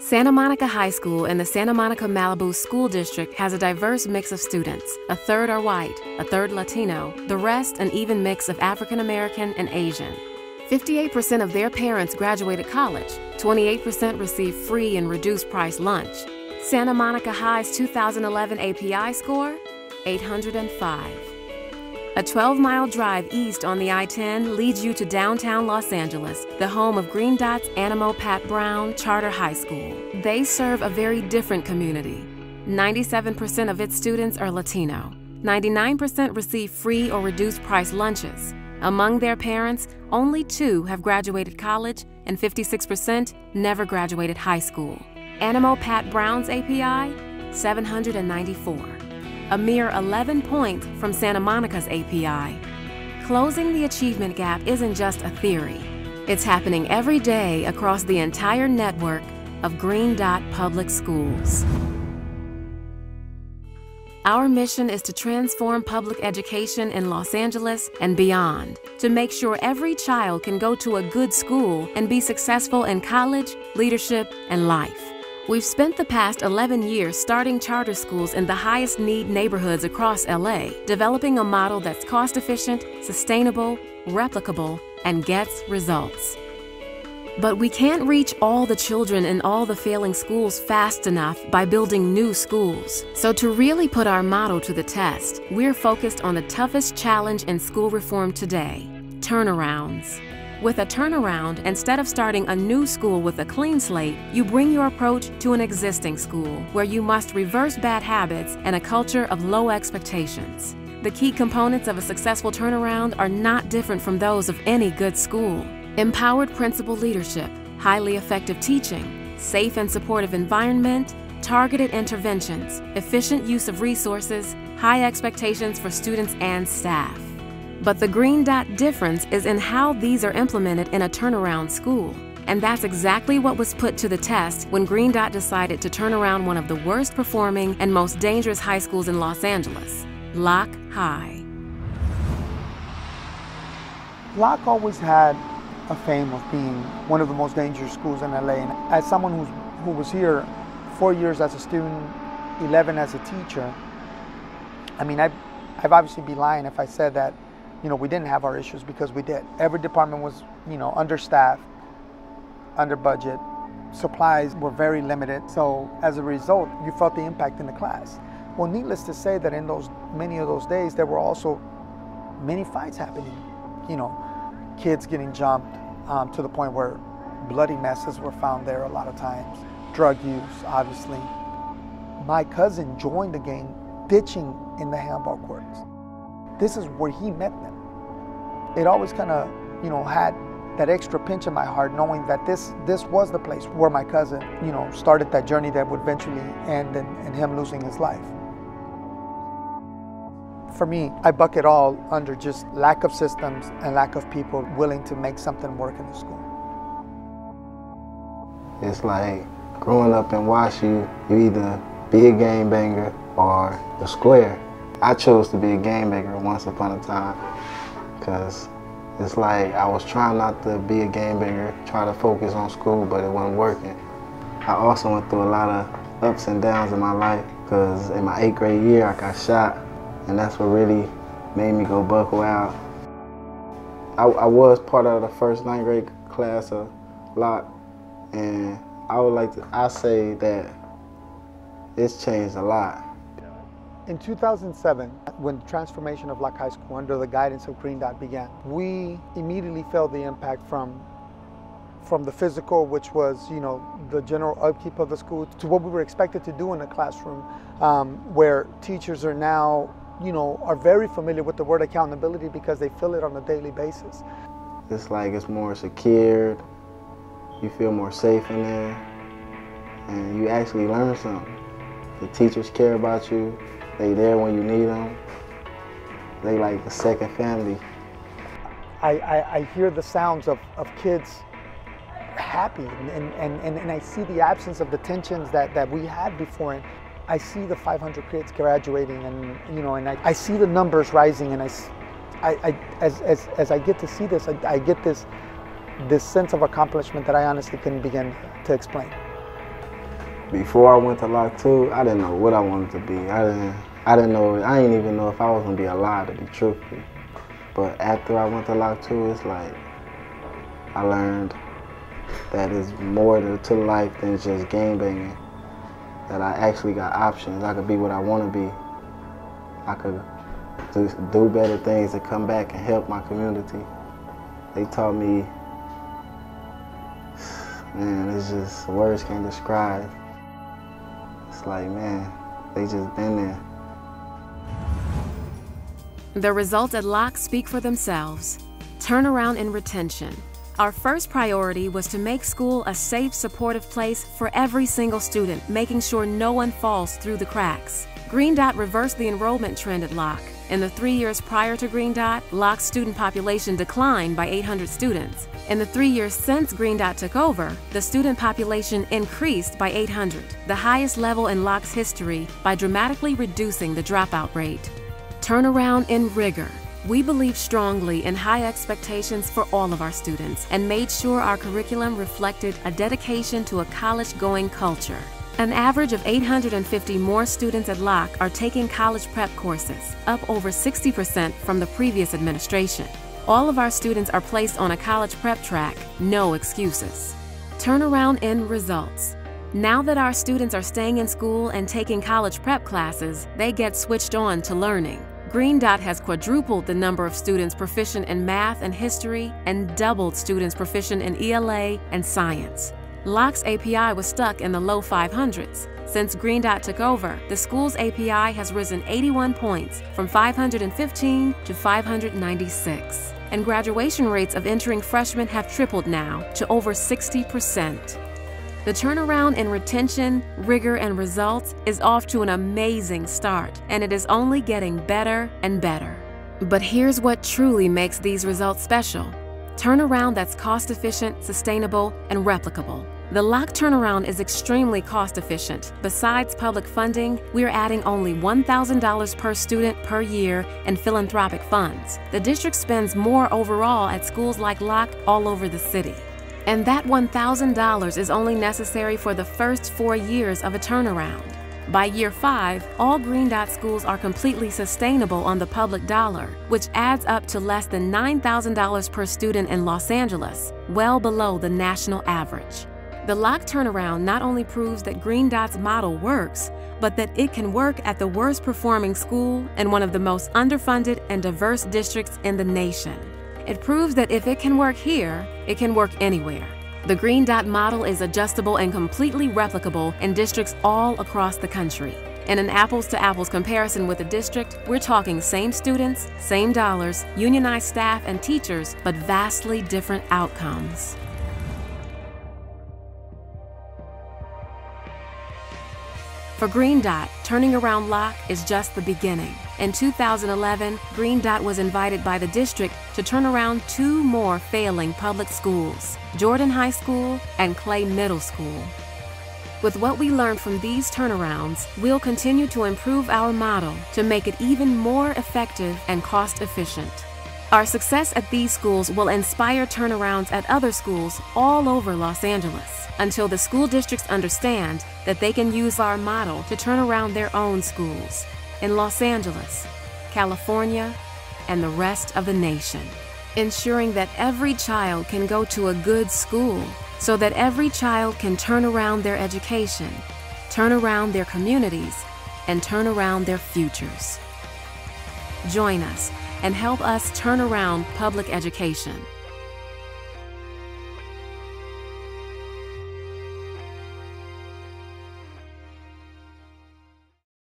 Santa Monica High School in the Santa Monica Malibu School District has a diverse mix of students. A third are white, a third Latino, the rest an even mix of African American and Asian. 58% of their parents graduated college, 28% received free and reduced price lunch. Santa Monica High's 2011 API score, 805. A 12-mile drive east on the I-10 leads you to downtown Los Angeles, the home of Green Dot's Animo Pat Brown Charter High School. They serve a very different community. 97% of its students are Latino. 99% receive free or reduced price lunches. Among their parents, only 2 have graduated college and 56% never graduated high school. Animo Pat Brown's API, 794. A mere 11 points from Santa Monica's API. Closing the achievement gap isn't just a theory. It's happening every day across the entire network of Green Dot Public Schools. Our mission is to transform public education in Los Angeles and beyond, to make sure every child can go to a good school and be successful in college, leadership, and life. We've spent the past 11 years starting charter schools in the highest need neighborhoods across LA, developing a model that's cost-efficient, sustainable, replicable, and gets results. But we can't reach all the children in all the failing schools fast enough by building new schools. So to really put our model to the test, we're focused on the toughest challenge in school reform today: turnarounds. With a turnaround, instead of starting a new school with a clean slate, you bring your approach to an existing school where you must reverse bad habits and a culture of low expectations. The key components of a successful turnaround are not different from those of any good school. Empowered principal leadership, highly effective teaching, safe and supportive environment, targeted interventions, efficient use of resources, high expectations for students and staff. But the Green Dot difference is in how these are implemented in a turnaround school. And that's exactly what was put to the test when Green Dot decided to turn around one of the worst performing and most dangerous high schools in Los Angeles, Locke High. Locke always had a fame of being one of the most dangerous schools in LA. And as someone who was here 4 years as a student, 11 as a teacher, I mean, I'd obviously be lying if I said that we didn't have our issues, because we did. Every department was, understaffed, under budget. Supplies were very limited. So as a result, you felt the impact in the class. Well, needless to say that in many of those days, there were also many fights happening. Kids getting jumped to the point where bloody messes were found there a lot of times. Drug use, obviously. My cousin joined the gang ditching in the handball courts. This is where he met them. It always kind of, had that extra pinch in my heart, knowing that this was the place where my cousin, started that journey that would eventually end in him losing his life. For me, I buck it all under just lack of systems and lack of people willing to make something work in the school. It's like growing up in Wash, you either be a gangbanger or the square. I chose to be a gangbanger once upon a time, because it's like I was trying not to be a gangbanger, try to focus on school, but it wasn't working. I also went through a lot of ups and downs in my life, because in my 8th grade year I got shot, and that's what really made me go buck wild. I was part of the first 9th grade class of Locke, and I say that it's changed a lot. In 2007, when the transformation of Locke High School under the guidance of Green Dot began, we immediately felt the impact from the physical, which was, the general upkeep of the school, to what we were expected to do in the classroom, where teachers are now, are very familiar with the word accountability because they feel it on a daily basis. It's like it's more secured, you feel more safe in there, and you actually learn something. The teachers care about you. They there when you need them. They like a second family. I hear the sounds of kids happy, and I see the absence of the tensions that we had before. And I see the 500 kids graduating, and I see the numbers rising, and as I get to see this, I get this sense of accomplishment that I honestly couldn't begin to explain. Before I went to LOCKE 2, I didn't know what I wanted to be. I didn't even know if I was gonna be alive, to be truthful. But after I went to LOCKE 2, it's like I learned that it's more to life than just game banging. That I actually got options. I could be what I want to be. I could do better things and come back and help my community. They taught me, man, it's just words can't describe. It's like, man, they just been there. The results at LOCKE speak for themselves. Turnaround in retention. Our first priority was to make school a safe, supportive place for every single student, making sure no one falls through the cracks. Green Dot reversed the enrollment trend at LOCKE. In the 3 years prior to Green Dot, LOCKE's student population declined by 800 students. In the 3 years since Green Dot took over, the student population increased by 800, the highest level in LOCKE's history, by dramatically reducing the dropout rate. Turnaround in rigor. We believe strongly in high expectations for all of our students and made sure our curriculum reflected a dedication to a college-going culture. An average of 850 more students at LOCKE are taking college prep courses, up over 60% from the previous administration. All of our students are placed on a college prep track, no excuses. Turnaround in results. Now that our students are staying in school and taking college prep classes, they get switched on to learning. Green Dot has quadrupled the number of students proficient in math and history and doubled students proficient in ELA and science. LOCKE's API was stuck in the low 500s. Since Green Dot took over, the school's API has risen 81 points from 515 to 596. And graduation rates of entering freshmen have tripled now to over 60%. The turnaround in retention, rigor, and results is off to an amazing start, and it is only getting better and better. But here's what truly makes these results special. Turnaround that's cost-efficient, sustainable, and replicable. The LOCKE turnaround is extremely cost-efficient. Besides public funding, we're adding only $1,000 per student per year in philanthropic funds. The district spends more overall at schools like LOCKE all over the city. And that $1,000 is only necessary for the first 4 years of a turnaround. By year 5, all Green Dot schools are completely sustainable on the public dollar, which adds up to less than $9,000 per student in Los Angeles, well below the national average. The LOCKE turnaround not only proves that Green Dot's model works, but that it can work at the worst performing school in one of the most underfunded and diverse districts in the nation. It proves that if it can work here, it can work anywhere. The Green Dot model is adjustable and completely replicable in districts all across the country. In an apples-to-apples comparison with a district, we're talking same students, same dollars, unionized staff and teachers, but vastly different outcomes. For Green Dot, turning around LOCKE is just the beginning. In 2011, Green Dot was invited by the district to turn around 2 more failing public schools, Jordan High School and Clay Middle School. With what we learned from these turnarounds, we'll continue to improve our model to make it even more effective and cost-efficient. Our success at these schools will inspire turnarounds at other schools all over Los Angeles, until the school districts understand that they can use our model to turn around their own schools in Los Angeles, California, and the rest of the nation, ensuring that every child can go to a good school so that every child can turn around their education, turn around their communities, and turn around their futures. Join us and help us turn around public education.